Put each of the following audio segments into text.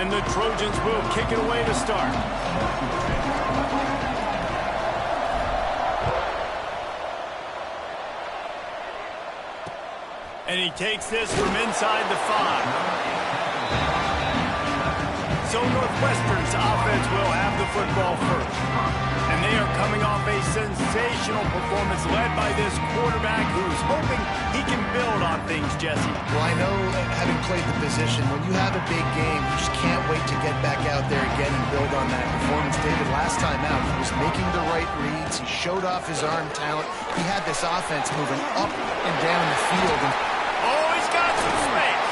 And the Trojans will kick it away to start. And he takes this from inside the 5. So Northwestern's offense will have the football first. And they are coming off a sensational performance led by this quarterback who's hoping he can build on things, Jesse. Well, I know, having played the position, when you have a big game, you just can't wait to get back out there again and build on that performance. David, last time out, he was making the right reads. He showed off his arm talent. He had this offense moving up and down the field. Oh, he's got some space.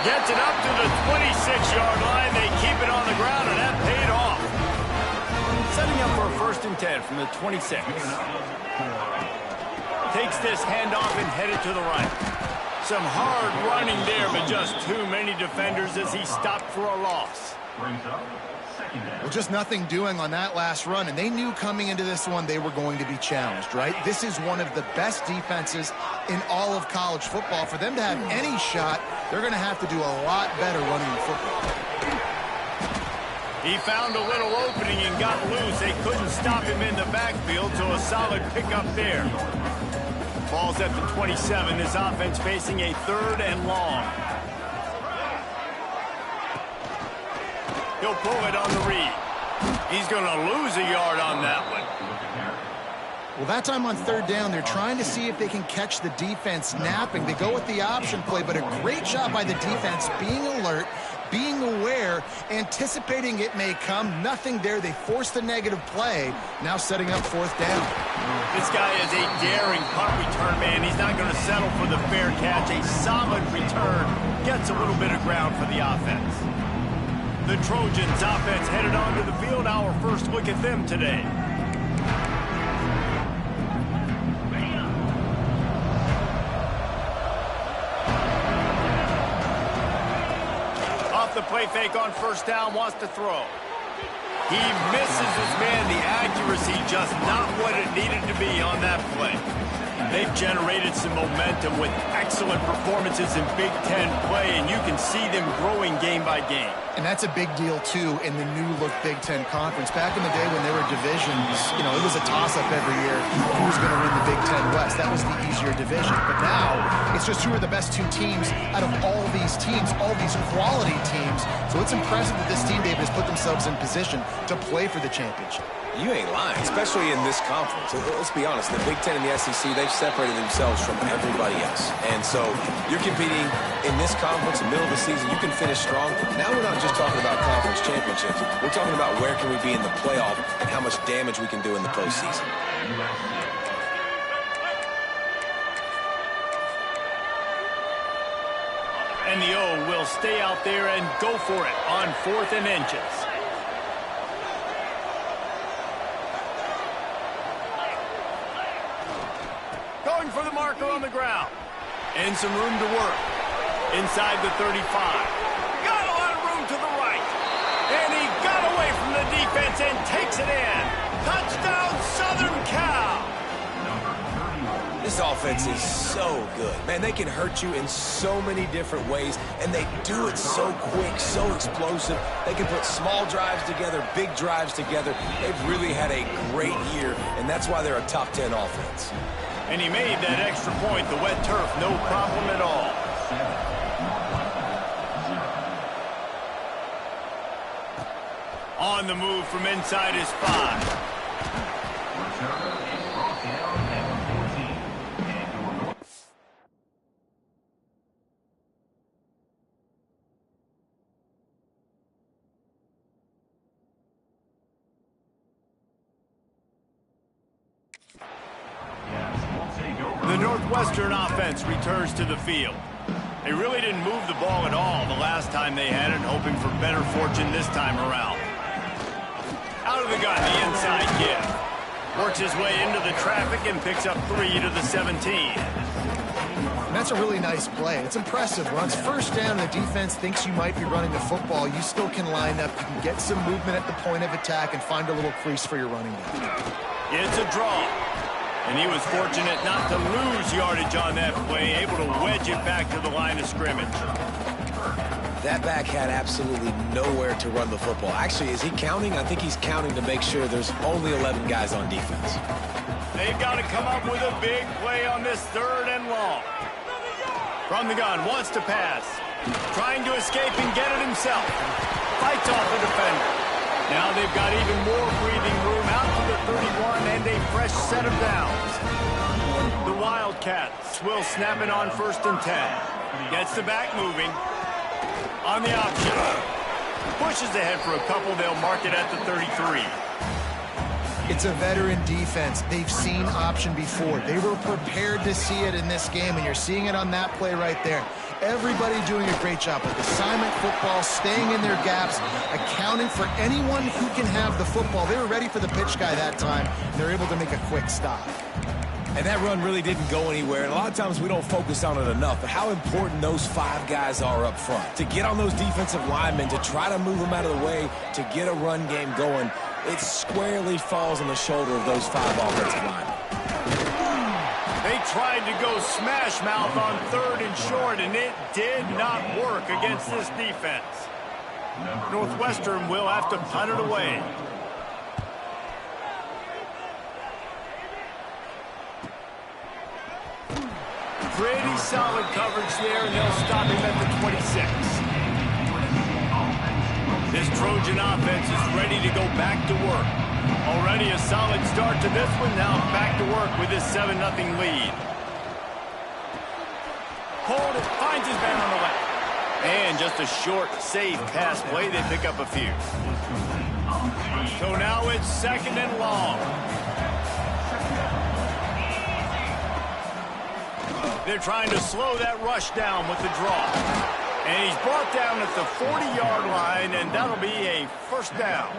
Gets it up to the 26-yard line. They keep it on the ground, and that paid off. Setting up for a 1st and 10 from the 26. Takes this handoff and headed to the right. Some hard running there, but just too many defenders as he stopped for a loss. Well, just nothing doing on that last run, and they knew coming into this one they were going to be challenged, right? This is one of the best defenses in all of college football. For them to have any shot, they're going to have to do a lot better running the football. He found a little opening and got loose. They couldn't stop him in the backfield, so a solid pickup there. Ball's at the 27. His offense facing a 3rd and long. He'll pull it on the read. He's going to lose a yard on that one. Well, that time on 3rd down, they're trying to see if they can catch the defense napping. They go with the option play, but a great job by the defense being alert, being aware, anticipating it may come. Nothing there. They forced the negative play. Now setting up 4th down. This guy is a daring punt return man. He's not going to settle for the fair catch. A solid return. Gets a little bit of ground for the offense. The Trojans offense headed onto the field. Our first look at them today. Off the play fake on 1st down, wants to throw. He misses his man. The accuracy just not what it needed to be on that play. They've generated some momentum with excellent performances in Big Ten play, and you can see them growing game by game. And that's a big deal, too, in the new-look Big Ten Conference. Back in the day when there were divisions, you know, it was a toss-up every year. Who's going to win the Big Ten West? That was the easier division. But now, it's just who are the best 2 teams out of all these teams, all these quality teams. So it's impressive that this team, David, has put themselves in position to play for the championship. You ain't lying, especially in this conference. Let's be honest, the Big Ten and the SEC, they've separated themselves from everybody else. And so you're competing in this conference in the middle of the season. You can finish strong. Now we're not just talking about conference championships. We're talking about where can we be in the playoff and how much damage we can do in the postseason. And the O will stay out there and go for it on 4th and inches. Going for the marker on the ground. And some room to work. Inside the 35. Got a lot of room to the right. And he got away from the defense and takes it in. Touchdown, Southern Cal. This offense is so good. Man, they can hurt you in so many different ways, and they do it so quick, so explosive. They can put small drives together, big drives together. They've really had a great year, and that's why they're a top 10 offense. And he made that extra point. The wet turf, no problem at all. On the move from inside his 5. The Northwestern offense returns to the field. They really didn't move the ball at all the last time they had it, hoping for better fortune this time around. Out of the gun, the inside give. Works his way into the traffic and picks up 3 to the 17. And that's a really nice play. It's impressive. When it's 1st down and the defense thinks you might be running the football, you still can line up. You can get some movement at the point of attack and find a little crease for your running back. It's a draw. And he was fortunate not to lose yardage on that play, able to wedge it back to the line of scrimmage. That back had absolutely nowhere to run the football. Actually, is he counting? I think he's counting to make sure there's only 11 guys on defense. They've got to come up with a big play on this 3rd and long. From the gun, wants to pass. Trying to escape and get it himself. Fights off the defender. Now they've got even more breathing room out to the 31 and a fresh set of downs. The Wildcats will snap it on 1st and 10. Gets the back moving. On the option. Pushes ahead for a couple. They'll mark it at the 33. It's a veteran defense. They've seen option before. They were prepared to see it in this game, and you're seeing it on that play right there. Everybody doing a great job with assignment football, staying in their gaps, accounting for anyone who can have the football. They were ready for the pitch guy that time. They're able to make a quick stop. And that run really didn't go anywhere. And a lot of times we don't focus on it enough, but how important those 5 guys are up front. To get on those defensive linemen, to try to move them out of the way, to get a run game going, it squarely falls on the shoulder of those 5 offensive linemen. They tried to go smash mouth on 3rd and short, and it did not work against this defense. Northwestern will have to punt it away. Pretty solid coverage there, and they'll stop him at the 26. This Trojan offense is ready to go back to work. Already a solid start to this one. Now back to work with this 7-0 lead. Hold it, finds his man on the left. And just a short, safe pass play. They pick up a few. So now it's 2nd and long. They're trying to slow that rush down with the draw. And he's brought down at the 40-yard line, and that'll be a 1st down.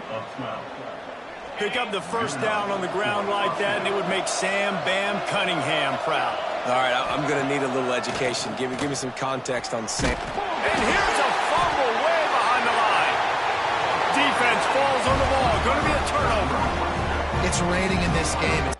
Pick up the 1st down on the ground like that, and it would make Sam Bam Cunningham proud. All right, I'm going to need a little education. Give me some context on Sam. And here's a fumble way behind the line. Defense falls on the ball. Going to be a turnover. It's raining in this game.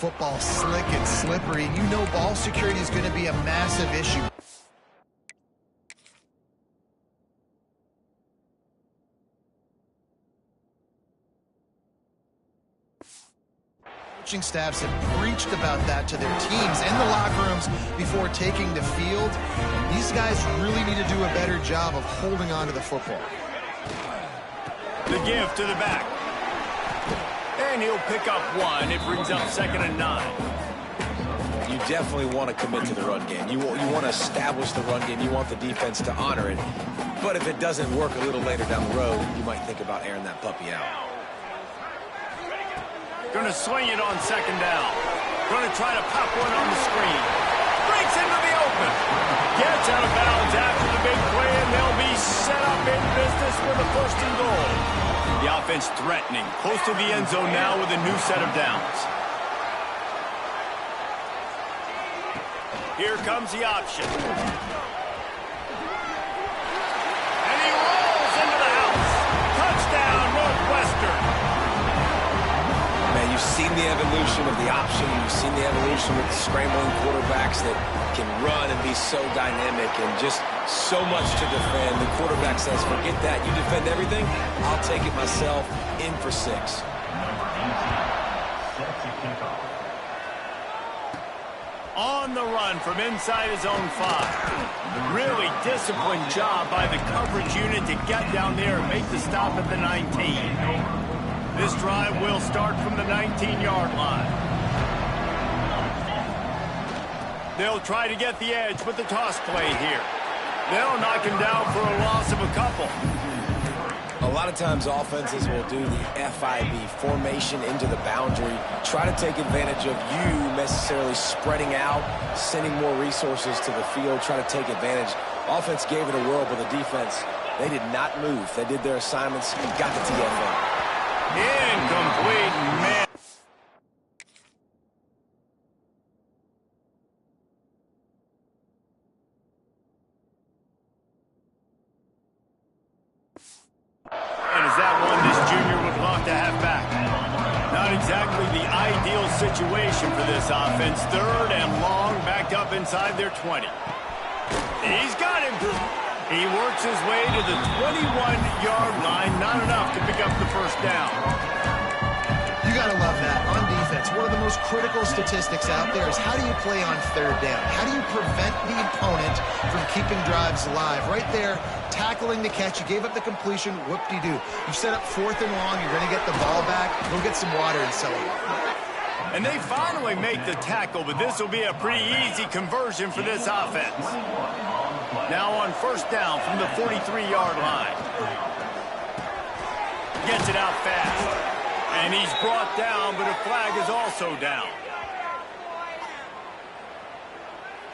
Football slick and slippery. You know ball security is going to be a massive issue. Coaching staffs have preached about that to their teams in the locker rooms before taking the field. And these guys really need to do a better job of holding on to the football. The give to the back. And he'll pick up 1. It brings up 2nd and 9. You definitely want to commit to the run game. You want to establish the run game. You want the defense to honor it. But if it doesn't work a little later down the road, you might think about airing that puppy out. Going to swing it on 2nd down. Going to try to pop one on the screen. Breaks into the open. Gets out of bounds after the big play, and they'll be set up in business with a 1st and goal. The offense threatening, close to the end zone now with a new set of downs. Here comes the option. And he rolls into the house. Touchdown, Northwestern. Man, you've seen the evolution of the option. You've seen the evolution with the scrambling quarterbacks that can run and be so dynamic and just so much to defend. The quarterback says, forget that. You defend everything, I'll take it myself. In for 6. On the run from inside his own 5. Really disciplined job by the coverage unit to get down there and make the stop at the 19. This drive will start from the 19-yard line. They'll try to get the edge with the toss play here. They'll knock him down for a loss of a couple. A lot of times offenses will do the FIB, formation into the boundary, try to take advantage of you necessarily spreading out, sending more resources to the field, try to take advantage. Offense gave it a whirl, but the defense, they did not move. They did their assignments and got the TFL. Incomplete, man. exactly the ideal situation for this offense. 3rd and long, backed up inside their 20. He's got him. He works his way to the 21-yard line. Not enough to pick up the first down. You got to love that. On defense, one of the most critical statistics out there is how do you play on 3rd down? How do you prevent the opponent from keeping drives alive? Right there, tackling the catch. You gave up the completion. Whoop-de-doo. You set up 4th and long. You're going to get the ball back. Go get some water and celebrate. And they finally make the tackle, but this will be a pretty easy conversion for this offense. Now on 1st down from the 43-yard line. Gets it out fast. And he's brought down, but a flag is also down.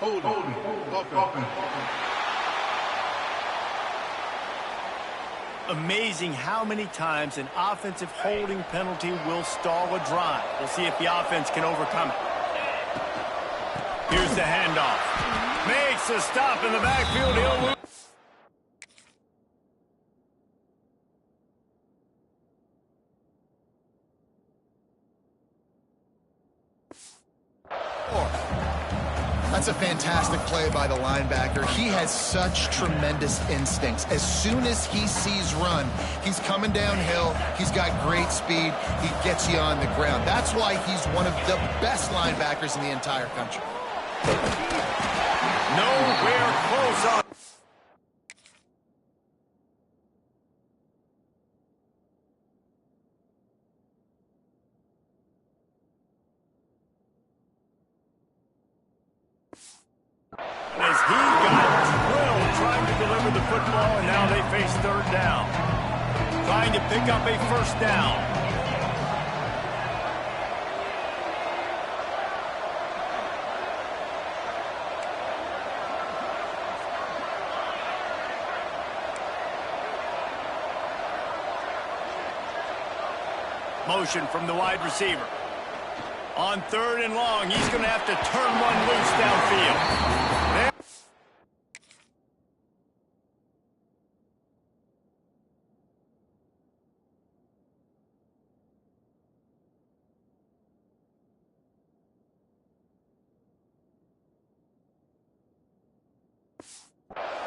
Hold on. Amazing how many times an offensive holding penalty will stall a drive. We'll see if the offense can overcome it. Here's the handoff. Makes a stop in the backfield. He'll lose. That's a fantastic play by the linebacker. He has such tremendous instincts. As soon as he sees run, he's coming downhill. He's got great speed. He gets you on the ground. That's why he's one of the best linebackers in the entire country. Nowhere close on. As he got drilled trying to deliver the football, and now they face 3rd down. Trying to pick up a 1st down. Motion from the wide receiver. On 3rd and long, he's going to have to turn one loose downfield.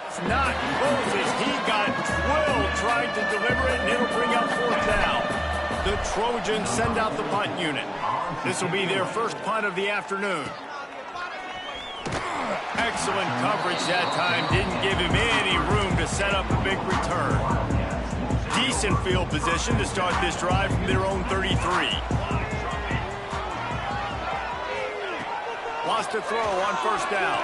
It's not close as he got drilled trying to deliver it, and it'll bring up 4th down. The Trojans send out the punt unit. This will be their first punt of the afternoon. Excellent coverage that time. Didn't give him any room to set up a big return. Decent field position to start this drive from their own 33. Lost a throw on 1st down.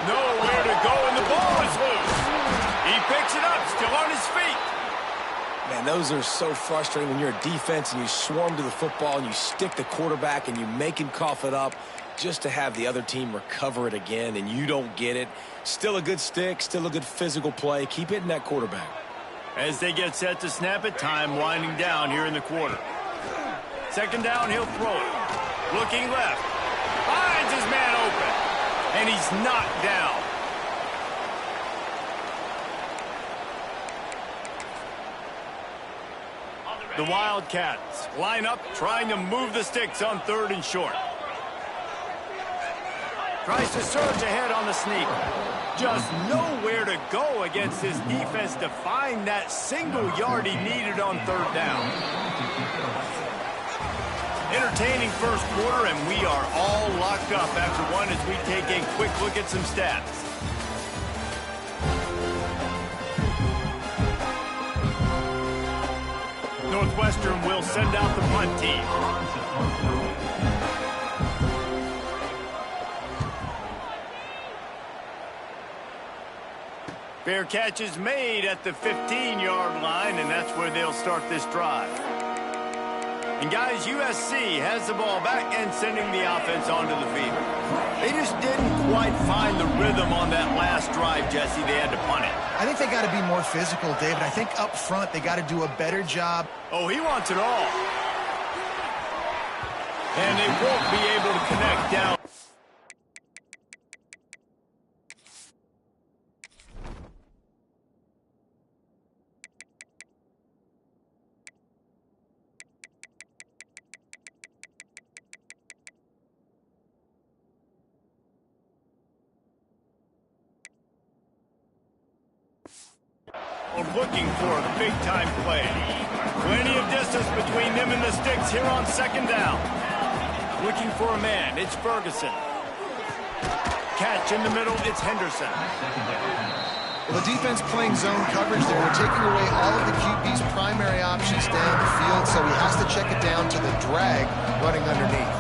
Nowhere to go, and the ball is loose. He picks it up, still on his feet. Man, those are so frustrating when you're a defense and you swarm to the football and you stick the quarterback and you make him cough it up just to have the other team recover it again and you don't get it. Still a good stick, still a good physical play. Keep hitting that quarterback. As they get set to snap it, time winding down here in the quarter. 2nd down, he'll throw it. Looking left. Finds his man open. And he's knocked down. The Wildcats line up, trying to move the sticks on 3rd and short. Tries to surge ahead on the sneak. Just nowhere to go against this defense to find that single yard he needed on 3rd down. Entertaining first quarter, and we are all locked up after one as we take a quick look at some stats. Northwestern will send out the punt team. Fair catch is made at the 15-yard line, and that's where they'll start this drive. And guys, USC has the ball back and sending the offense onto the field. They just didn't quite find the rhythm on that last drive, Jesse. They had to punt it. I think they got to be more physical, David. I think up front they got to do a better job. Oh, he wants it all. And they won't be able to connect down. Looking for a big-time play. Plenty of distance between them and the sticks here on second down. Looking for a man, it's Ferguson. Catch in the middle, it's Henderson. Well, the defense playing zone coverage there. They're taking away all of the QB's primary options down the field, so he has to check it down to the drag running underneath.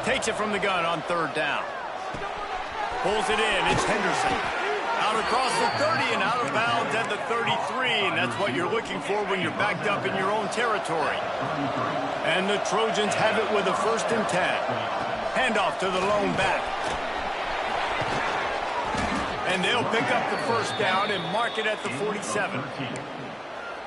Takes it from the gun on third down. Pulls it in, it's Henderson. Out across the 30 and out of bounds at the 33, and that's what you're looking for when you're backed up in your own territory. And the Trojans have it with a 1st and 10. Handoff to the lone back. And they'll pick up the 1st down and mark it at the 47.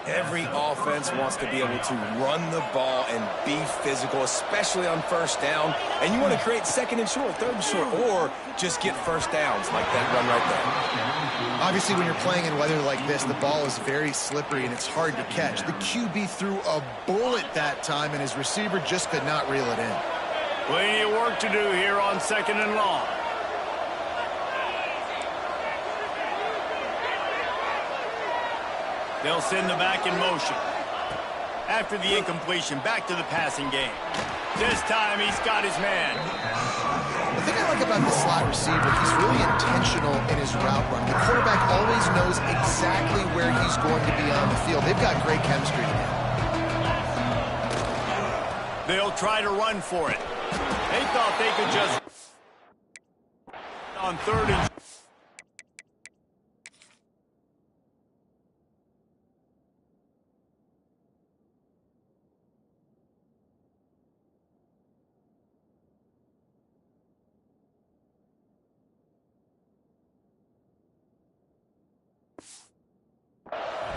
Every offense wants to be able to run the ball and be physical, especially on 1st down. And you want to create 2nd and short, 3rd and short, or just get 1st downs like that run right there. Obviously, when you're playing in weather like this, the ball is very slippery and it's hard to catch. The QB threw a bullet that time, and his receiver just could not reel it in. Plenty of work to do here on 2nd and long. They'll send the back in motion. After the incompletion, back to the passing game. This time, he's got his man. The thing I like about the slot receiver, he's really intentional in his route run. The quarterback always knows exactly where he's going to be on the field. They've got great chemistry together. They'll try to run for it. They thought they could just on 3rd and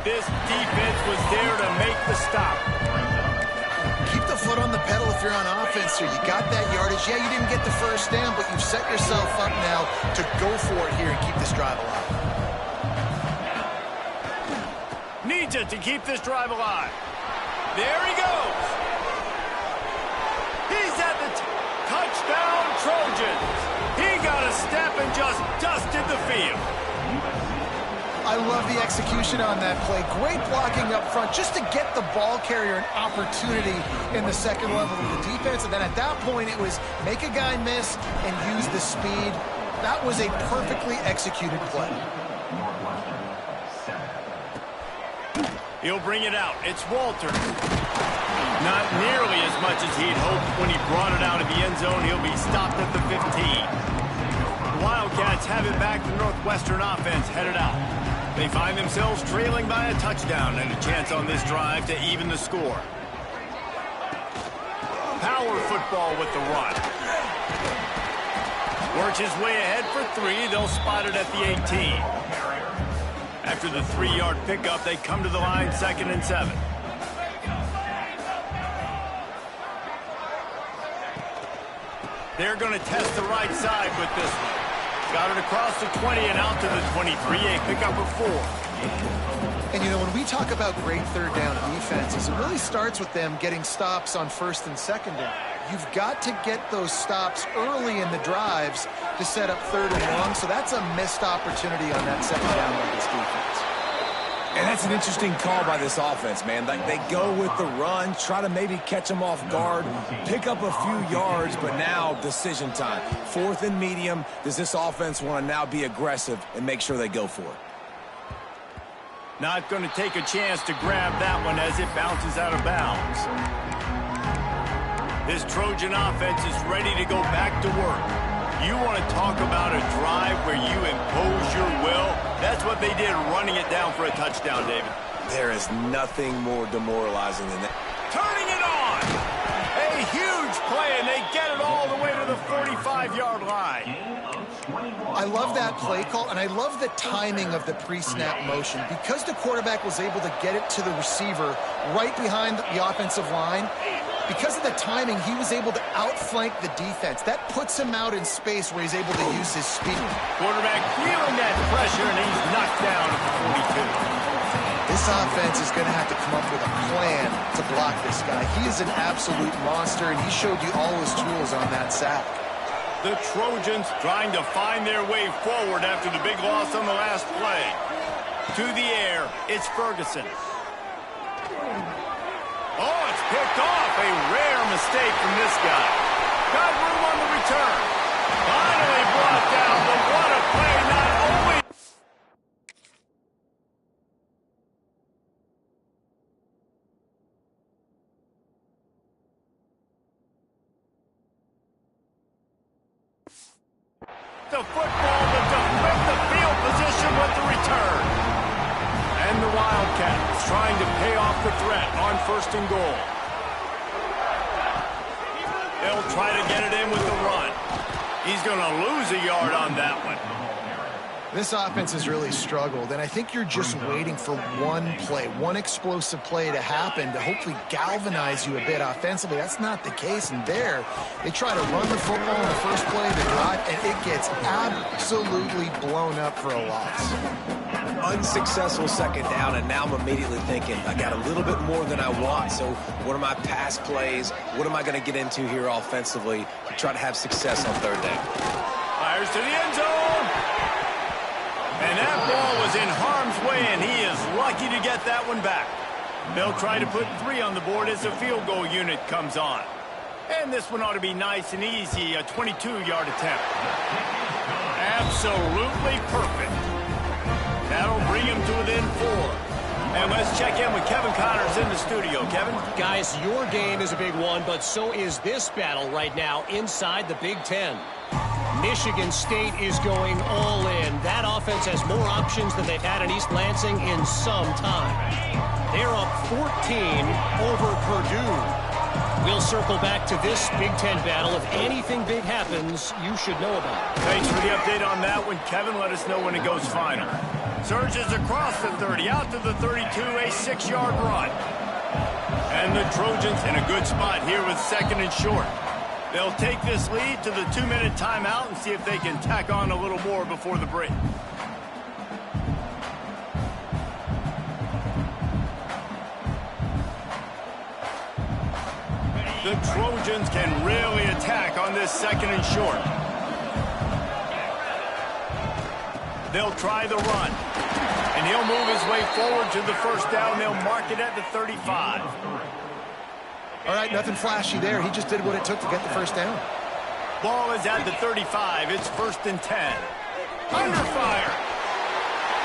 this defense was there to make the stop. Keep the foot on the pedal if you're on offense here. You got that yardage. Yeah, you didn't get the 1st down, but you've set yourself up now to go for it here and keep this drive alive. Needs it to keep this drive alive. There he goes. He's at the touchdown, Trojans. He got a step and just dusted the field. I love the execution on that play. Great blocking up front just to get the ball carrier an opportunity in the 2nd level of the defense. And then at that point, it was make a guy miss and use the speed. That was a perfectly executed play. He'll bring it out. It's Walter. Not nearly as much as he'd hoped when he brought it out of the end zone. He'll be stopped at the 15. The Wildcats have it back. The Northwestern offense headed out. They find themselves trailing by a touchdown and a chance on this drive to even the score. Power football with the run. Works his way ahead for 3. They'll spot it at the 18. After the 3-yard pickup, they come to the line 2nd and 7. They're going to test the right side with this one. Got it across the 20 and out to the 23. A pickup of 4. And, you know, when we talk about great 3rd down defenses, it really starts with them getting stops on 1st and 2nd down. You've got to get those stops early in the drives to set up 3rd and long, so that's a missed opportunity on that 2nd down by this defense. And that's an interesting call by this offense, man. Like, they go with the run, try to maybe catch them off guard, pick up a few yards, but now decision time. 4th and medium. Does this offense want to now be aggressive and make sure they go for it? Not going to take a chance to grab that one as it bounces out of bounds. This Trojan offense is ready to go back to work. You want to talk about a drive where you impose your will? That's what they did, running it down for a touchdown, David. There is nothing more demoralizing than that. Turning it on! A huge play, and they get it all the way to the 45-yard line. I love that play call, and I love the timing of the pre-snap motion. Because the quarterback was able to get it to the receiver right behind the offensive line, because of the timing, he was able to outflank the defense. That puts him out in space where he's able to use his speed. Quarterback feeling that pressure, and he's knocked down at the 42. This offense is going to have to come up with a plan to block this guy. He is an absolute monster, and he showed you all his tools on that sack. The Trojans trying to find their way forward after the big loss on the last play. To the air, it's Ferguson. Oh, it's picked off. A rare mistake from this guy. Got room on the return. Finally brought down, but what a play, not only... the football, but to flip the field position with the return. And the Wildcats trying to pay off the threat on 1st and goal. They'll try to get it in with the run. He's going to lose a yard on that one. This offense has really struggled, and I think you're just waiting for one play, one explosive play to happen to hopefully galvanize you a bit offensively. That's not the case, and there, they try to run the football in the first play, the drive, and it gets absolutely blown up for a loss. Unsuccessful 2nd down, and now I'm immediately thinking, I got a little bit more than I want, so what are my pass plays? What am I going to get into here offensively to try to have success on 3rd down? Fires to the end zone. And that ball was in harm's way, and he is lucky to get that one back. They'll try to put 3 on the board as the field goal unit comes on. And this one ought to be nice and easy, a 22-yard attempt. Absolutely perfect. That'll bring him to within 4. And let's check in with Kevin Connors in the studio. Kevin? Guys, your game is a big one, but so is this battle right now inside the Big Ten. Michigan State is going all in. That offense has more options than they've had in East Lansing in some time. They're up 14 over Purdue. We'll circle back to this Big Ten battle. If anything big happens, you should know about it. Thanks for the update on that one, Kevin. Let us know when it goes final. Surges across the 30, out to the 32, a 6-yard run. And the Trojans in a good spot here with 2nd and short. They'll take this lead to the 2-minute timeout and see if they can tack on a little more before the break. The Trojans can really attack on this 2nd and short. They'll try the run. And he'll move his way forward to the 1st down. They'll mark it at the 35. All right, nothing flashy there. He just did what it took to get the 1st down. Ball is at the 35. It's 1st and 10. Under fire.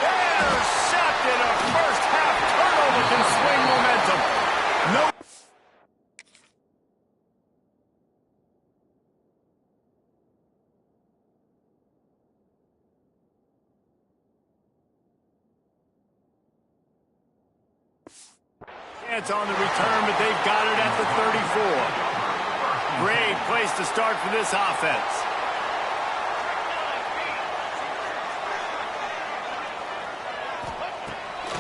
Intercepted. A first-half turnover can swing momentum. No. Chance on the return, but they've got it at the 34. Great place to start for this offense.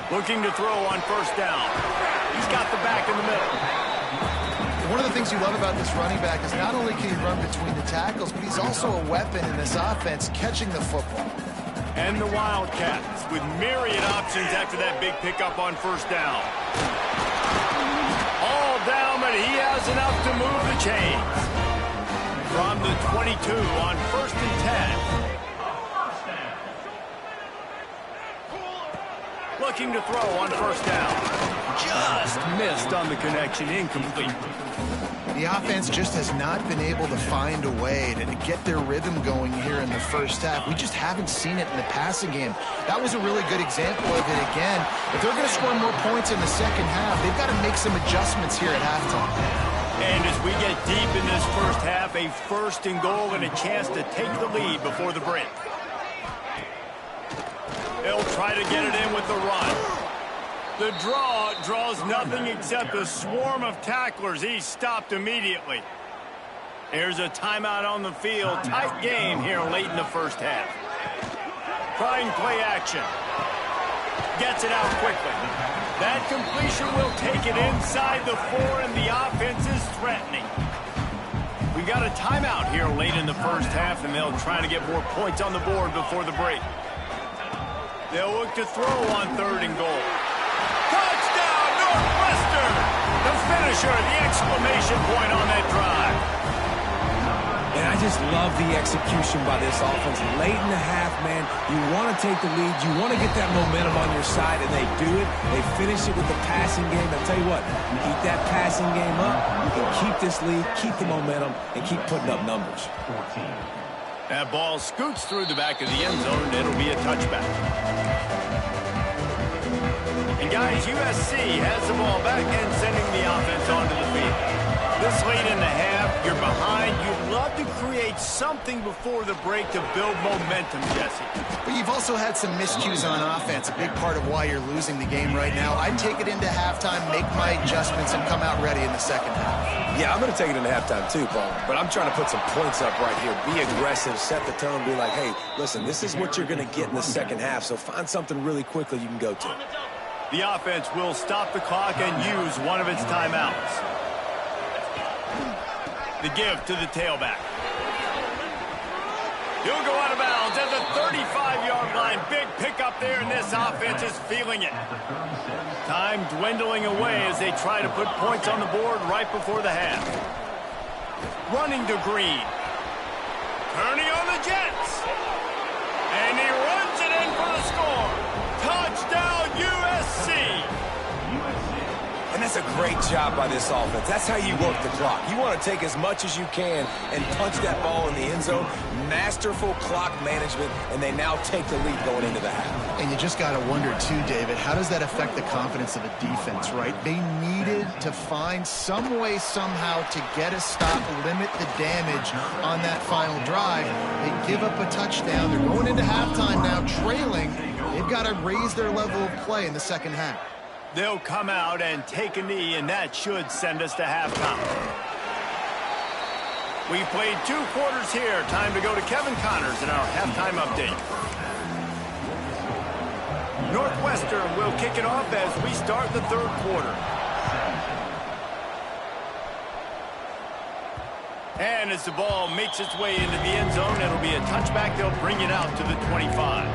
Looking to throw on 1st down. He's got the back in the middle. One of the things you love about this running back is not only can he run between the tackles, but he's also a weapon in this offense, catching the football. And the Wildcats with myriad options after that big pickup on 1st down. All down, but he has enough to move the chains. From the 22 on 1st and 10. Looking to throw on 1st down. Just missed on the connection, incomplete. The offense just has not been able to find a way to get their rhythm going here in the 1st half. We just haven't seen it in the passing game. That was a really good example of it again. If they're going to score more points in the 2nd half, they've got to make some adjustments here at halftime. And as we get deep in this 1st half, a 1st and goal and a chance to take the lead before the break. They'll try to get it in with the run. The draw draws nothing except a swarm of tacklers. He's stopped immediately. Here's a timeout on the field. Tight game here late in the 1st half. Trying play action. Gets it out quickly. That completion will take it inside the 4, and the offense is threatening. We got a timeout here late in the 1st half, and they'll try to get more points on the board before the break. They'll look to throw on 3rd and goal. Touchdown, Northwestern! The finisher, the exclamation point on that drive. And I just love the execution by this offense. Late in the half, man, you want to take the lead. You want to get that momentum on your side, and they do it. They finish it with the passing game. I'll tell you what, keep that passing game up. You can keep this lead, keep the momentum, and keep putting up numbers. That ball scoots through the back of the end zone, and it'll be a touchback. And guys, USC has the ball back and sending the offense onto the field. This late in the half, you're behind. You'd love to create something before the break to build momentum, Jesse. But you've also had some miscues on offense, a big part of why you're losing the game right now. I'd take it into halftime, make my adjustments, and come out ready in the second half. Yeah, I'm going to take it into halftime too, Paul. But I'm trying to put some points up right here. Be aggressive, set the tone, be like, hey, listen, this is what you're going to get in the second half, so find something really quickly you can go to. The offense will stop the clock and use one of its timeouts. The give to the tailback. He'll go out of bounds at the 35-yard line. Big pickup there, and this offense is feeling it. Time dwindling away as they try to put points on the board right before the half. Running to Green. Turning on the Jets. And he runs it in for the score. Touchdown, USC. And that's a great job by this offense. That's how you work the clock. You want to take as much as you can and punch that ball in the end zone. Masterful clock management, and they now take the lead going into the half. And you just got to wonder, too, David, how does that affect the confidence of a defense, right? They needed to find some way, somehow, to get a stop, limit the damage on that final drive. They give up a touchdown. They're going into halftime now, trailing. They've got to raise their level of play in the second half. They'll come out and take a knee, and that should send us to halftime. We've played 2 quarters here. Time to go to Kevin Connors in our halftime update. Northwestern will kick it off as we start the 3rd quarter. And as the ball makes its way into the end zone, it'll be a touchback. They'll bring it out to the 25.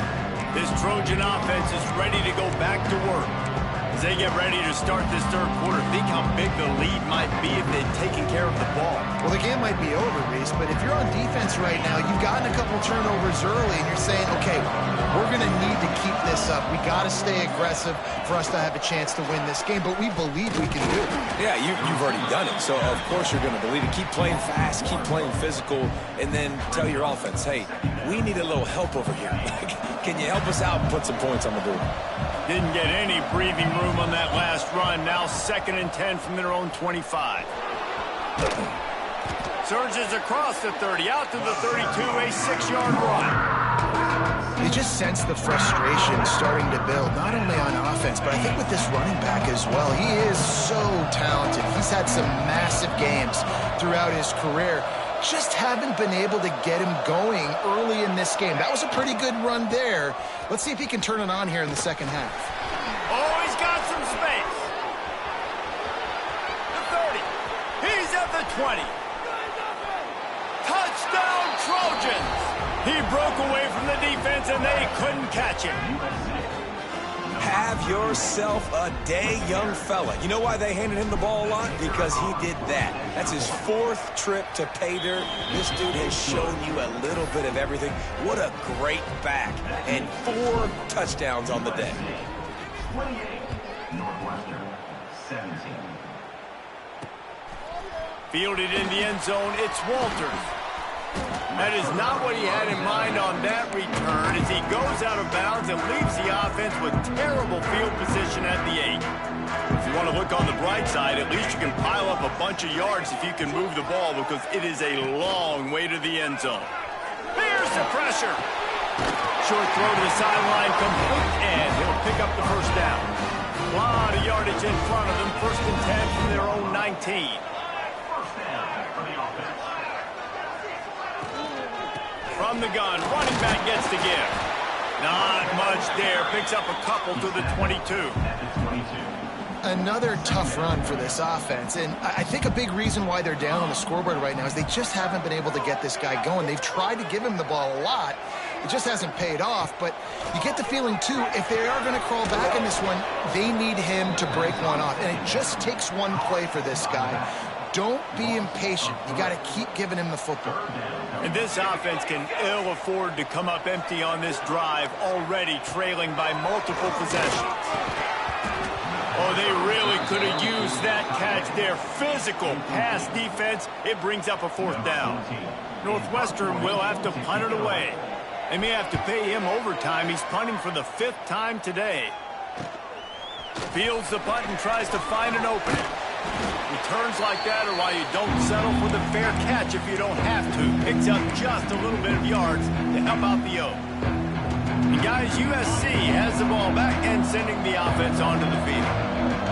This Trojan offense is ready to go back to work. As they get ready to start this 3rd quarter, think how big the lead might be if they'd taken care of the ball. Well, the game might be over, Reese, but if you're on defense right now, you've gotten a couple turnovers early, and you're saying, okay, we're going to need to keep this up. We got to stay aggressive for us to have a chance to win this game, but we believe we can do it. Yeah, you've already done it, so of course you're going to believe it. Keep playing fast, keep playing physical, and then tell your offense, hey, we need a little help over here. Can you help us out and put some points on the board? Didn't get any breathing room on that last run. Now 2nd and 10 from their own 25. Surges across the 30, out to the 32, a 6-yard run. You just sense the frustration starting to build, not only on offense, but I think with this running back as well. He is so talented. He's had some massive games throughout his career. Just haven't been able to get him going early in this game. That was a pretty good run there. Let's see if he can turn it on here in the second half. Oh, he's got some space. The 30. He's at the 20. Touchdown, Trojans. He broke away from the defense, and they couldn't catch him. Have yourself a day, young fella. You know why they handed him the ball a lot? Because he did that. That's his 4th trip to pay dirt. This dude has shown you a little bit of everything. What a great back. And 4 touchdowns on the day. 28, Northwestern, 17. Fielded in the end zone, it's Walters. That is not what he had in mind on that return as he goes out of bounds and leaves the offense with terrible field position at the 8. If you want to look on the bright side, at least you can pile up a bunch of yards if you can move the ball because it is a long way to the end zone. There's the pressure. Short throw to the sideline, complete, and he'll pick up the 1st down. A lot of yardage in front of them, 1st and 10 from their own 19. From the gun, running back gets the give. Not much there. Picks up a couple to the 22. Another tough run for this offense, and I think a big reason why they're down on the scoreboard right now is they just haven't been able to get this guy going. They've tried to give him the ball a lot. It just hasn't paid off, but you get the feeling, too, if they are going to crawl back in this one, they need him to break one off, and it just takes one play for this guy. Don't be impatient. You got to keep giving him the football. And this offense can ill afford to come up empty on this drive, already trailing by multiple possessions. Oh, they really could have used that catch there. Physical pass defense. It brings up a 4th down. Northwestern will have to punt it away. They may have to pay him overtime. He's punting for the 5th time today. Fields the punt and tries to find an opening. Returns like that are why you don't settle for the fair catch if you don't have to. Picks up just a little bit of yards to help out the O. And guys, USC has the ball back and sending the offense onto the field.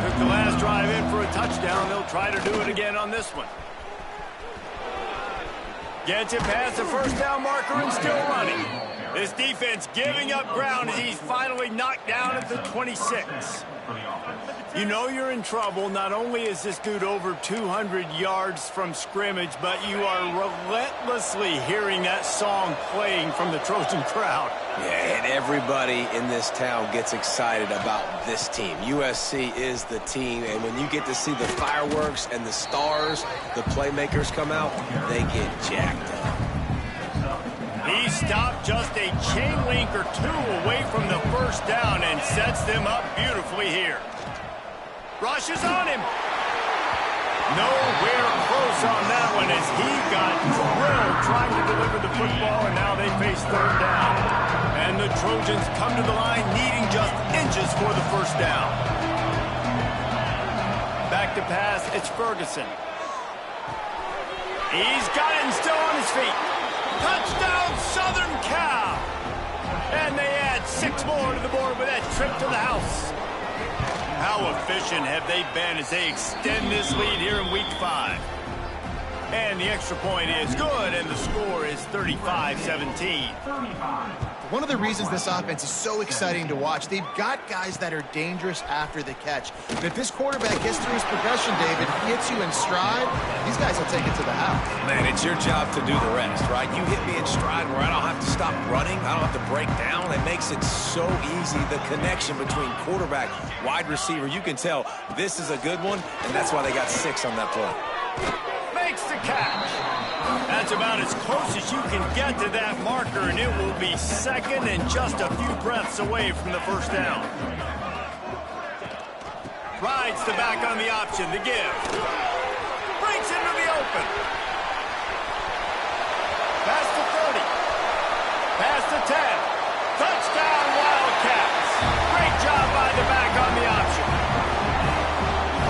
Took the last drive in for a touchdown. They'll try to do it again on this one. Gets it past the 1st down marker and still running. This defense giving up ground as he's finally knocked down at the 26. You know you're in trouble. Not only is this dude over 200 yards from scrimmage, but you are relentlessly hearing that song playing from the Trojan crowd. Yeah, and everybody in this town gets excited about this team. USC is the team, and when you get to see the fireworks and the stars, the playmakers come out, they get jacked up. He stopped just a chain link or 2 away from the 1st down and sets them up beautifully here. Rushes on him. Nowhere close on that one as he got drilled trying to deliver the football, and now they face 3rd down. And the Trojans come to the line needing just inches for the 1st down. Back to pass, it's Ferguson. He's got it and still on his feet. Touchdown, Southern Cal! And they add 6 more to the board with that trip to the house. How efficient have they been as they extend this lead here in Week 5? And the extra point is good, and the score is 35-17. One of the reasons this offense is so exciting to watch, they've got guys that are dangerous after the catch. But if this quarterback gets through his progression, David, he hits you in stride, these guys will take it to the house. Man, it's your job to do the rest, right? You hit me in stride where I don't have to stop running. I don't have to break down. It makes it so easy, the connection between quarterback, wide receiver. You can tell this is a good one, and that's why they got 6 on that play. Makes the catch. That's about as close as you can get to that marker, and it will be 2nd and just a few breaths away from the 1st down. Rides the back on the option, the give. Breaks into the open. Past the 30. Past the 10. Touchdown, Wildcats. Great job by the back on the option.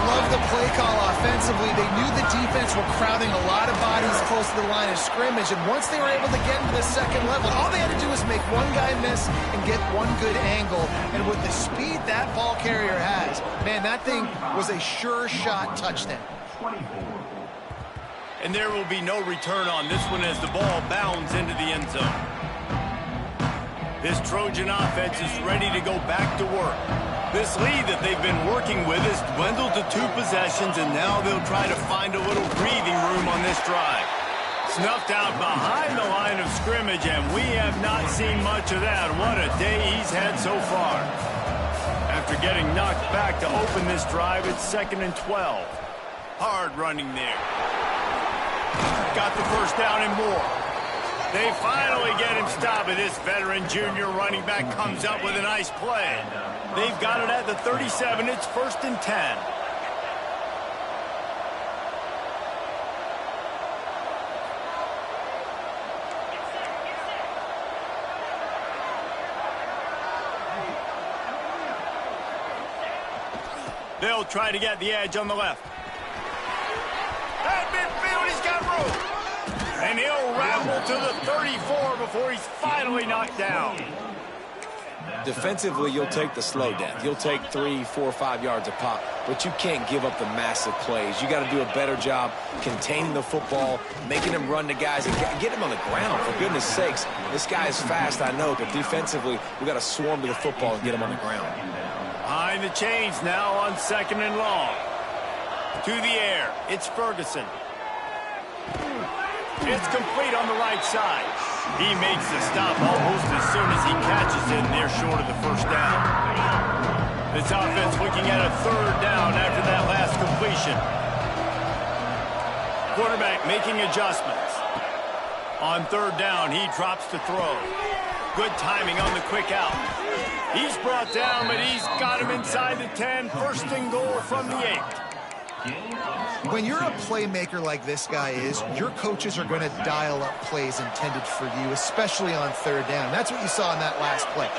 Love the play call offensively. They knew the defense were crowding a lot of bodies close to the line of scrimmage, and once they were able to get into the 2nd level, all they had to do was make one guy miss and get one good angle. And with the speed that ball carrier has, man, that thing was a sure shot touchdown. And there will be no return on this one as the ball bounds into the end zone. This Trojan offense is ready to go back to work. This lead that they've been working with has dwindled to 2 possessions, and now they'll try to find a little breathing room on this drive. Snuffed out behind the line of scrimmage, and we have not seen much of that. What a day he's had so far. After getting knocked back to open this drive, it's 2nd and 12. Hard running there. Got the 1st down and more. They finally get him stopped, and this veteran junior running back comes up with a nice play. They've got it at the 37. It's 1st and 10. They'll try to get the edge on the left. At midfield, he's got room. And he'll ramble to the 34 before he's finally knocked down. Defensively, you'll take the slow death. You'll take 3, 4, 5 yards a pop, but you can't give up the massive plays. You got to do a better job containing the football, making them run to guys, and get him on the ground. For goodness sakes, this guy is fast, I know, but defensively, we got to swarm to the football and get him on the ground. Behind the chains now on 2nd and long. To the air, it's Ferguson. It's complete on the right side. He makes the stop almost as soon as he catches it, and they're short of the 1st down. This offense looking at a 3rd down after that last completion. Quarterback making adjustments. On third down, he drops to throw. Good timing on the quick out. He's brought down, but he's got him inside the 10. First and goal from the 8. When you're a playmaker like this guy is, your coaches are going to dial up plays intended for you, especially on third down. That's what you saw in that last play.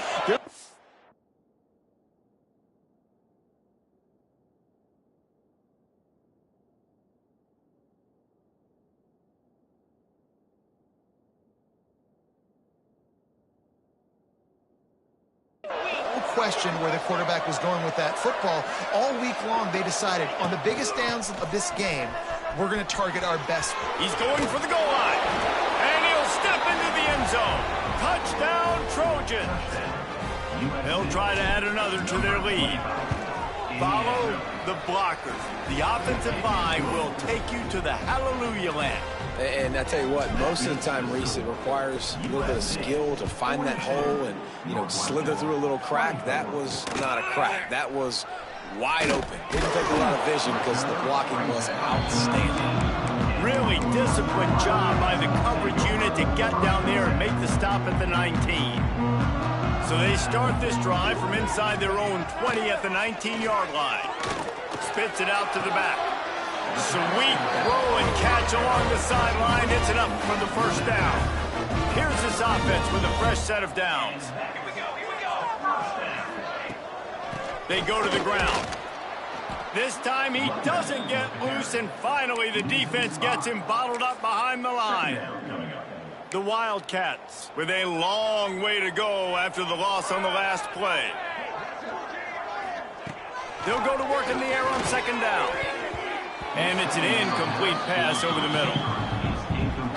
Question where the quarterback was going with that football. All week long, they decided on the biggest downs of this game, we're going to target our best. He's going for the goal line, and he'll step into the end zone. Touchdown, Trojans. They'll try to add another to their lead. Follow the blockers. The offensive line will take you to the hallelujah land. And I tell you what, most of the time, Reese, it requires a little bit of skill to find that hole and, slither through a little crack. That was not a crack. That was wide open. Didn't take a lot of vision because the blocking was outstanding. Really disciplined job by the coverage unit to get down there and make the stop at the 19. So they start this drive from inside their own 20 at the 19-yard line. Spits it out to the back. Sweet throw and catch along the sideline. It's enough for the first down. Here's this offense with a fresh set of downs. They go to the ground. This time he doesn't get loose, and finally the defense gets him bottled up behind the line. The Wildcats with a long way to go after the loss on the last play. They'll go to work in the air on second down. And it's an incomplete pass over the middle.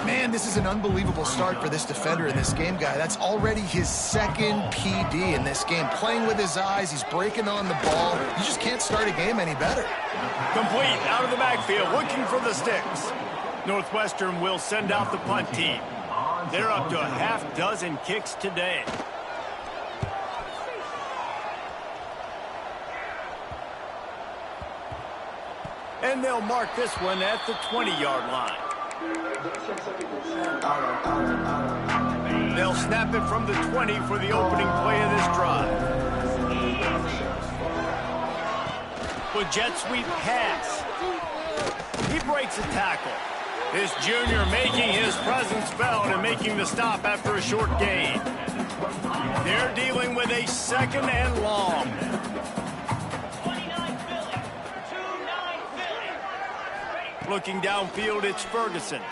Man, this is an unbelievable start for this defender in this game, guy. That's already his second PD in this game. Playing with his eyes, he's breaking on the ball. You just can't start a game any better. Complete out of the backfield, looking for the sticks. Northwestern will send out the punt team. They're up to a half dozen kicks today. And they'll mark this one at the 20-yard line. They'll snap it from the 20 for the opening play of this drive. With jet sweep pass. He breaks a tackle. This junior making his presence felt and making the stop after a short gain. They're dealing with a second and long. Looking downfield, it's Ferguson.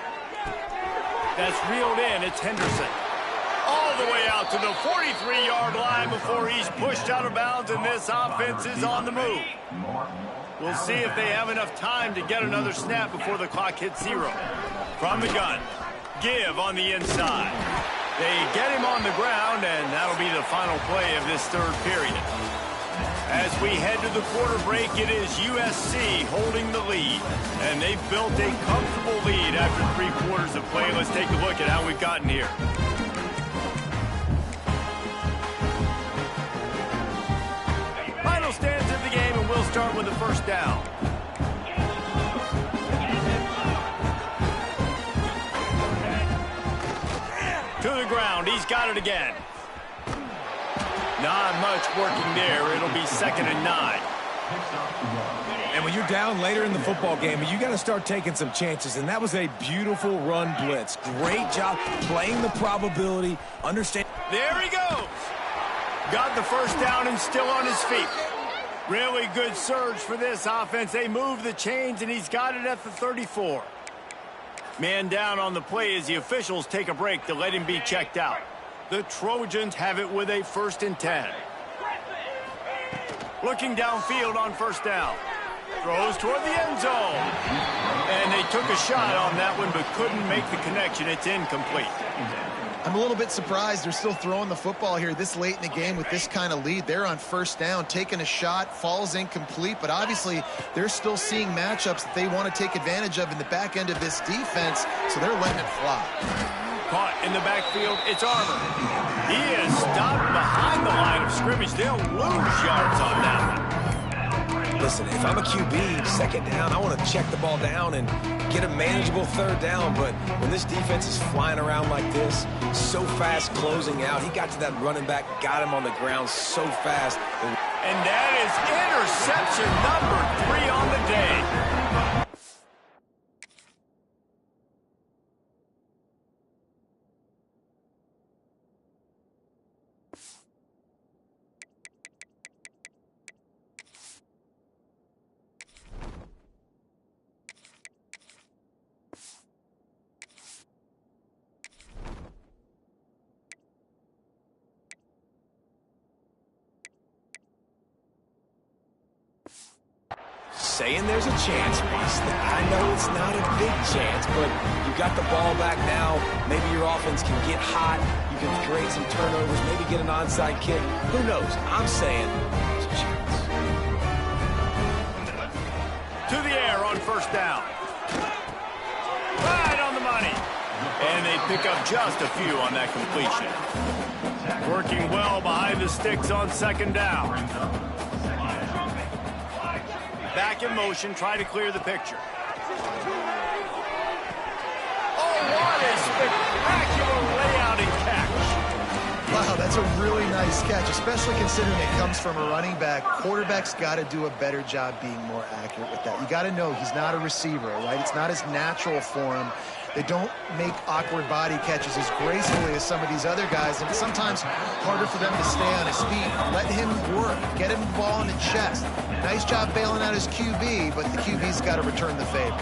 That's reeled in, it's Henderson. All the way out to the 43-yard line before he's pushed out of bounds, and this offense is on the move. We'll see if they have enough time to get another snap before the clock hits 0. From the gun, give on the inside. They get him on the ground, and that'll be the final play of this third period. As we head to the quarter break, it is USC holding the lead. And they've built a comfortable lead after 3 quarters of play. Let's take a look at how we've gotten here. Final stands of the game, and we'll start with the first down. To the ground, he's got it again. Not much working there. It'll be 2nd and 9. And when you're down later in the football game, you got to start taking some chances, and that was a beautiful run blitz. Great job playing the probability, understand. There he goes. Got the first down and still on his feet. Really good surge for this offense. They move the chains, and he's got it at the 34. Man down on the play as the officials take a break to let him be checked out. The Trojans have it with a 1st and 10. Looking downfield on first down. Throws toward the end zone. And they took a shot on that one but couldn't make the connection. It's incomplete. I'm a little bit surprised they're still throwing the football here this late in the game with this kind of lead. They're on first down, taking a shot, falls incomplete, but obviously they're still seeing matchups that they want to take advantage of in the back end of this defense, so they're letting it fly. Caught in the backfield, it's Armour. He is stopped behind the line of scrimmage. They'll lose yards on that one. Listen, if I'm a QB, second down, I want to check the ball down and get a manageable third down. But when this defense is flying around like this, so fast closing out, he got to that running back, got him on the ground so fast. And that is interception number 3 on the day. Saying there's a chance, Reese. I know it's not a big chance, but you got the ball back now. Maybe your offense can get hot. You can create some turnovers, maybe get an onside kick. Who knows? I'm saying there's a chance. To the air on first down. Right on the money. And they pick up just a few on that completion. Working well behind the sticks on second down. Back in motion, try to clear the picture. Oh, what a spectacular layout and catch. Wow, that's a really nice catch, especially considering it comes from a running back. Quarterback's got to do a better job being more accurate with that. You got to know he's not a receiver, right? It's not as natural for him. They don't make awkward body catches as gracefully as some of these other guys, and it's sometimes harder for them to stay on his feet. Let him work. Get him the ball in the chest. Nice job bailing out his QB, but the QB's got to return the favor.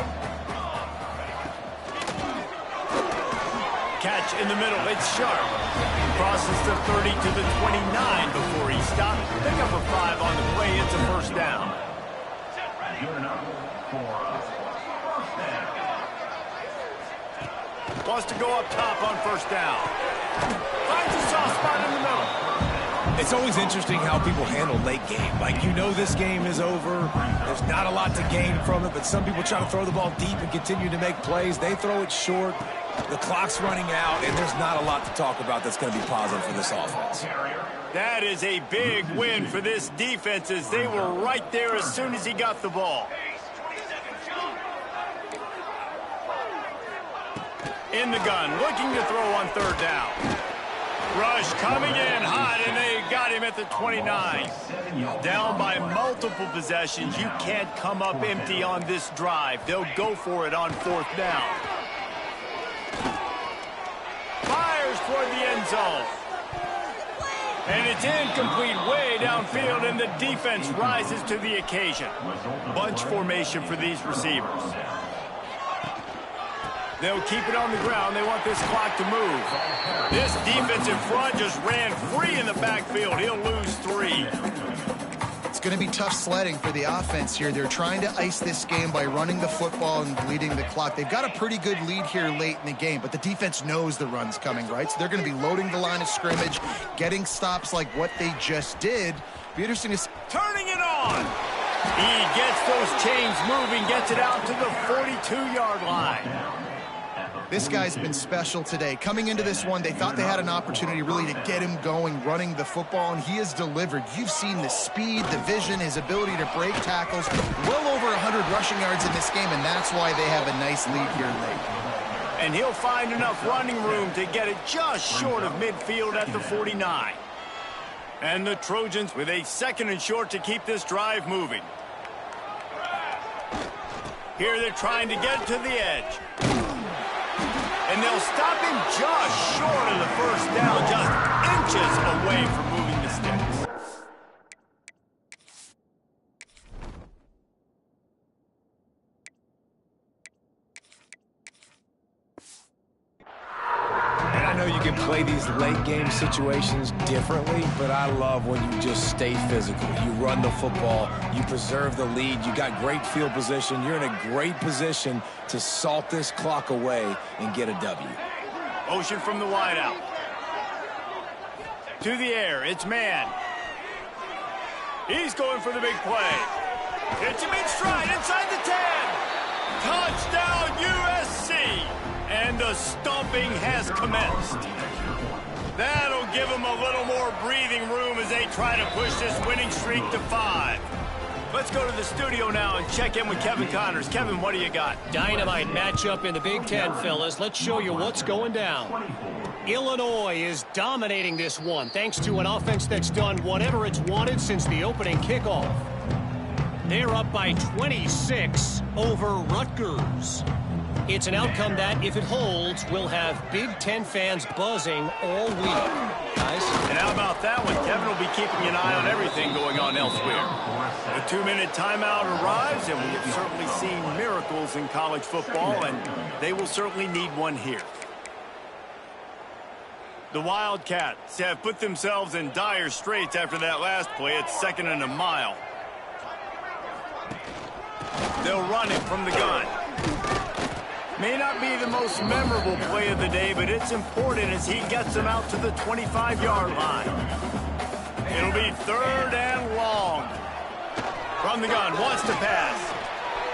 Catch in the middle. It's sharp. Crosses the 30 to the 29 before he stopped. Pick up a 5 on the play. It's a first down. Good enough for first down. Wants to go up top on first down. Finds a soft spot in the middle. It's always interesting how people handle late game. Like, you know this game is over. There's not a lot to gain from it, but some people try to throw the ball deep and continue to make plays. They throw it short. The clock's running out, and there's not a lot to talk about that's going to be positive for this offense. That is a big win for this defense, as they were right there as soon as he got the ball. In the gun, looking to throw on third down. Rush coming in hot, and they got him at the 29. Down by multiple possessions. You can't come up empty on this drive. They'll go for it on fourth down. Fires toward the end zone. And it's incomplete way downfield, and the defense rises to the occasion. Bunch formation for these receivers. They'll keep it on the ground. They want this clock to move. This defense in front just ran free in the backfield. He'll lose 3. It's going to be tough sledding for the offense here. They're trying to ice this game by running the football and bleeding the clock. They've got a pretty good lead here late in the game, but the defense knows the run's coming, right? So they're going to be loading the line of scrimmage, getting stops like what they just did. Be interesting to see. Turning it on. He gets those chains moving, gets it out to the 42-yard line. This guy's been special today. Coming into this one, they thought they had an opportunity really to get him going, running the football, and he has delivered. You've seen the speed, the vision, his ability to break tackles. Well over 100 rushing yards in this game, and that's why they have a nice lead here late. And he'll find enough running room to get it just short of midfield at the 49. And the Trojans with a second and short to keep this drive moving. Here they're trying to get to the edge. And they'll stop him just short of the first down, just inches away from moving the sticks. And I know you can play these late game situations differently, but I love when you just stay physical. You run the football, you preserve the lead, you got great field position, you're in a great position to salt this clock away and get a W. Motion from the wideout. To the air, it's man. He's going for the big play. Hits him in stride inside the 10. Touchdown USC. And the stomping has commenced. That'll give them a little more breathing room as they try to push this winning streak to 5. Let's go to the studio now and check in with Kevin Connors. Kevin, what do you got? Dynamite matchup in the Big Ten, fellas. Let's show you what's going down. Illinois is dominating this one thanks to an offense that's done whatever it's wanted since the opening kickoff. They're up by 26 over Rutgers. It's an outcome that, if it holds, will have Big Ten fans buzzing all week. Nice. And how about that one? Kevin will be keeping an eye on everything going on elsewhere. The 2-minute timeout arrives, and we have certainly seen miracles in college football, and they will certainly need one here. The Wildcats have put themselves in dire straits after that last play. It's 2nd and a mile. They'll run it from the gun. May not be the most memorable play of the day, but it's important as he gets them out to the 25-yard line. It'll be 3rd and long. From the gun, wants to pass.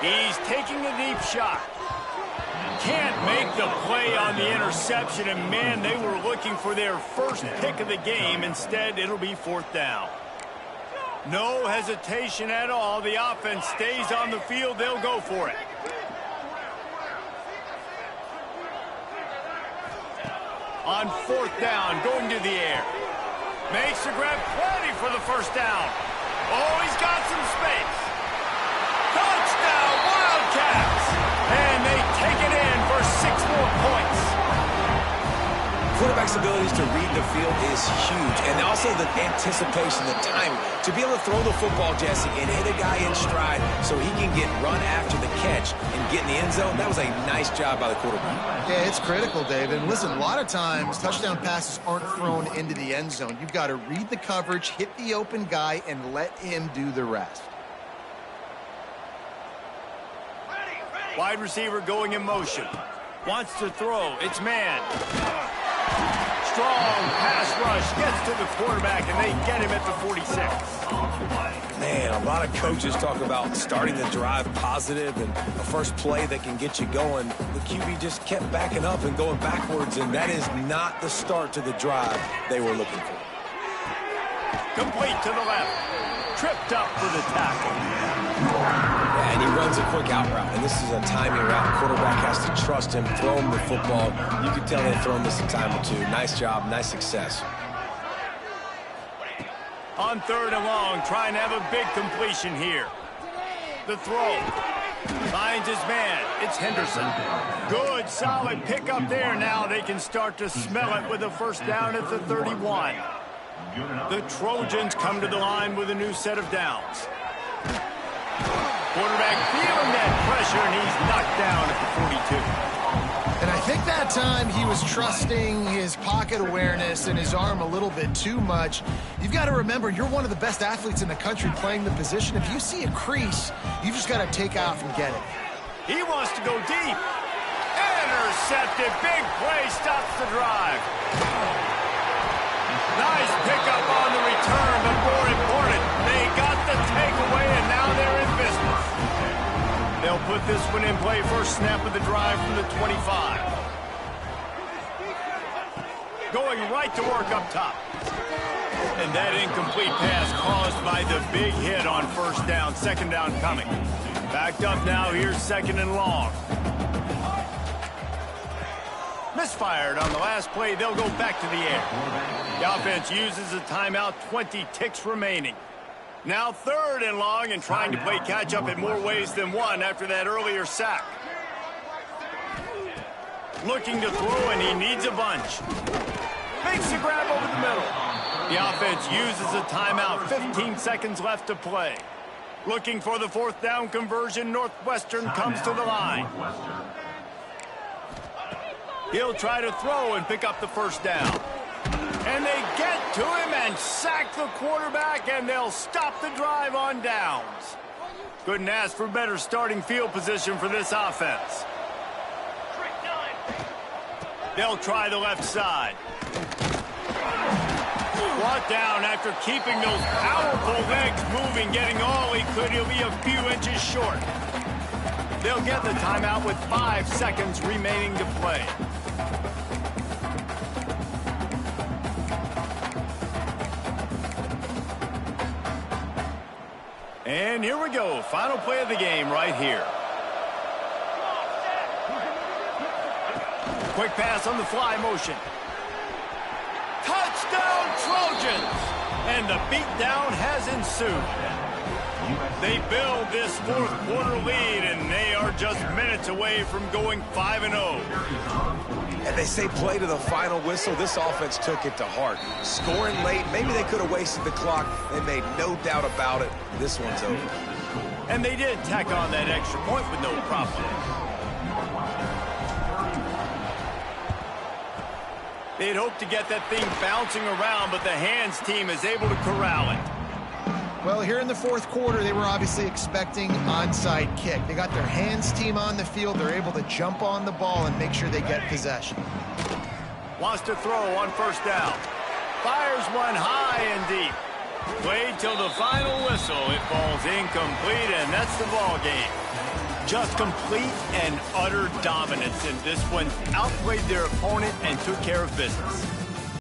He's taking a deep shot. Can't make the play on the interception, and man, they were looking for their first pick of the game. Instead, it'll be 4th down. No hesitation at all. The offense stays on the field. They'll go for it. On 4th down, going to the air. Makes the grab, plenty for the 1st down. Oh, he's got some space. Touchdown, Wildcats! And they take it in for 6 more points. Quarterback's abilities to read the field is huge, and also the anticipation, the timing. To be able to throw the football, Jesse, and hit a guy in stride so he can get run after the catch and get in the end zone, that was a nice job by the quarterback. Yeah, it's critical, David. And listen, a lot of times touchdown passes aren't thrown into the end zone. You've got to read the coverage, hit the open guy, and let him do the rest. Wide receiver going in motion. Wants to throw. It's man. Strong pass rush. Gets to the quarterback, and they get him at the 46. Man, a lot of coaches talk about starting the drive positive and a first play that can get you going. The QB just kept backing up and going backwards, and that is not the start to the drive they were looking for. Complete to the left. Tripped up for the tackle. And he runs a quick out route, and this is a timing route. Quarterback has to trust him, throw him the football. You can tell they've thrown this a time or two. Nice job, nice success. On 3rd and long, trying to have a big completion here. The throw. Finds his man. It's Henderson. Good, solid pickup there. Now they can start to smell it with a 1st down at the 31. The Trojans come to the line with a new set of downs. Quarterback feeling that pressure, and he's knocked down at the 42. And I think that time he was trusting his pocket awareness and his arm a little bit too much. You've got to remember, you're one of the best athletes in the country playing the position. If you see a crease, you've just got to take off and get it. He wants to go deep. Intercepted. Big play stops the drive. Nice pickup on the return, but more important, they got the takeaway, and now they're in business. They'll put this one in play first snap of the drive from the 25. Going right to work up top. And that incomplete pass caused by the big hit on 1st down. 2nd down coming. Backed up now. Here's 2nd and long. Misfired on the last play. They'll go back to the air. The offense uses a timeout. 20 ticks remaining. Now 3rd and long, and trying to play catch-up in more ways than one after that earlier sack. Looking to throw, and he needs a bunch. Makes the grab over the middle. The offense uses a timeout. 15 seconds left to play. Looking for the 4th down conversion. Northwestern comes to the line. He'll try to throw and pick up the 1st down. And they get to him and sack the quarterback, and they'll stop the drive on downs. Couldn't ask for better starting field position for this offense. They'll try the left side. Brought down after keeping those powerful legs moving, getting all he could. He'll be a few inches short. They'll get the timeout with 5 seconds remaining to play. And here we go. Final play of the game right here. Quick pass on the fly motion. Touchdown Trojans! And the beatdown has ensued. They build this fourth quarter lead, and they are just minutes away from going 5-0. And they say play to the final whistle. This offense took it to heart. Scoring late, maybe they could have wasted the clock. They made no doubt about it. This one's over. And they did tack on that extra point with no problem. They'd hoped to get that thing bouncing around, but the hands team is able to corral it. Well, here in the fourth quarter, they were obviously expecting onside kick. They got their hands team on the field. They're able to jump on the ball and make sure they get possession. Wants to throw on first down. Fires one high and deep. Played till the final whistle. It falls incomplete, and that's the ball game. Just complete and utter dominance in this one. Outplayed their opponent and took care of business.